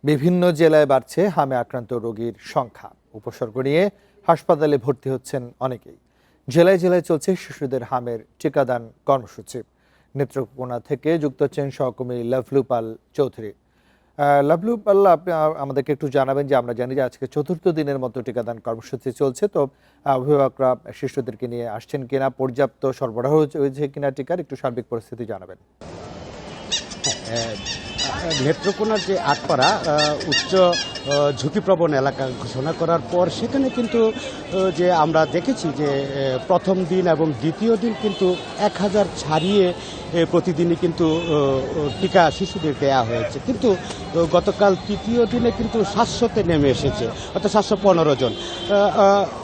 বিভিন্ন জেলায় বাড়ছে হামে আক্রান্ত রোগীর সংখ্যা। উপসর্গ নিয়ে হাসপাতালে ভর্তি হচ্ছেন অনেকেই। জেলায় জেলায় চলছে শিশুদের হামের টিকাদান কর্মসূচি। নেত্রকোনা থেকে যুক্ত হচ্ছেন সহকর্মী লাভলু পাল চৌধুরী। লাভলু পাল, আপনি আমাদেরকে একটু জানাবেন যে আমরা জানি যে আজকে চতুর্থ দিনের মতো টিকাদান কর্মসূচি চলছে, তো অভিভাবকরা শিশুদেরকে নিয়ে আসছেন কিনা, পর্যাপ্ত সরবরাহ হয়েছে কিনা টিকার, একটু সার্বিক পরিস্থিতি জানাবেন। নেত্রকোনার যে আটপাড়া উচ্চ ঝুঁকিপ্রবণ এলাকা ঘোষণা করার পর সেখানে কিন্তু যে আমরা দেখেছি যে প্রথম দিন এবং দ্বিতীয় দিন কিন্তু 1000 ছাড়িয়ে প্রতিদিনই কিন্তু টিকা শিশুদের দেয়া হয়েছে, কিন্তু গতকাল তৃতীয় দিনে কিন্তু 700-তে নেমে এসেছে, অর্থাৎ 715 জন।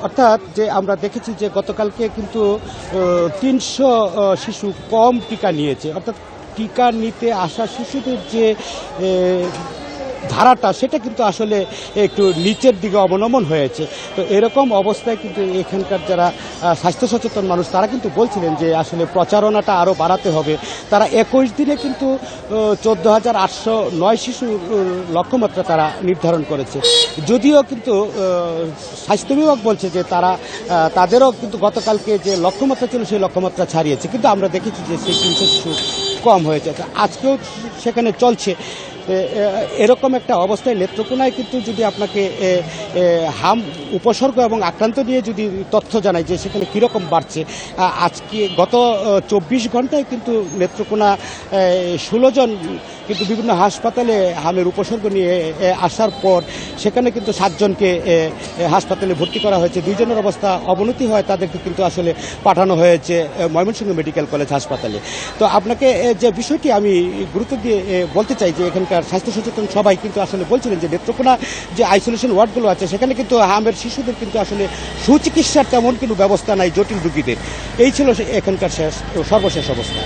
অর্থাৎ যে আমরা দেখেছি যে গতকালকে কিন্তু 300 শিশু কম টিকা নিয়েছে, অর্থাৎ টিকা নিতে আসা শিশুদের যে ধারাটা সেটা কিন্তু আসলে একটু নিচের দিকে অবনমন হয়েছে। তো এরকম অবস্থায় কিন্তু এখানকার যারা স্বাস্থ্য সচেতন মানুষ তারা কিন্তু বলছিলেন যে আসলে প্রচারণাটা আরও বাড়াতে হবে। তারা 21 দিনে কিন্তু 14,809 শিশুর লক্ষ্যমাত্রা তারা নির্ধারণ করেছে। যদিও কিন্তু স্বাস্থ্য বিভাগ বলছে যে তাদেরও কিন্তু গতকালকে যে লক্ষ্যমাত্রা ছিল সেই লক্ষ্যমাত্রা ছাড়িয়েছে, কিন্তু আমরা দেখেছি যে সেই 300 শিশু কম হয়েছে। আজকেও সেখানে চলছে। এরকম একটা অবস্থায় নেত্রকোনায় কিন্তু যদি আপনাকে হাম উপসর্গ এবং আক্রান্ত নিয়ে যদি তথ্য জানাই যে সেখানে কীরকম বাড়ছে, আজকে গত 24 ঘন্টায় কিন্তু নেত্রকোনা 16 জন কিন্তু বিভিন্ন হাসপাতালে হামের উপসর্গ নিয়ে আসার পর সেখানে কিন্তু 7 জনকে হাসপাতালে ভর্তি করা হয়েছে। 2 জনের অবস্থা অবনতি হয়, তাদেরকে কিন্তু আসলে পাঠানো হয়েছে ময়মনসিংহ মেডিকেল কলেজ হাসপাতালে। তো আপনাকে যে বিষয়টি আমি গুরুত্ব দিয়ে বলতে চাই যে এখানকার স্বাস্থ্য সচেতন সবাই কিন্তু আসলে বলছিলেন যে নেত্রকোনা যে আইসোলেশন ওয়ার্ডগুলো আছে সেখানে কিন্তু হামের শিশুদের কিন্তু আসলে সুচিকিৎসার তেমন কোনো ব্যবস্থা নাই জটিল রোগীদের। এই ছিল এখানকার সর্বশেষ অবস্থা।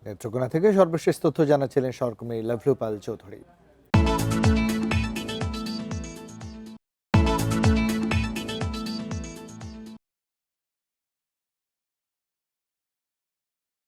নেত্রকোনা থেকে সর্বশেষ তথ্য জানাচ্ছিলেন সহকর্মী লাভলু পাল চৌধুরী।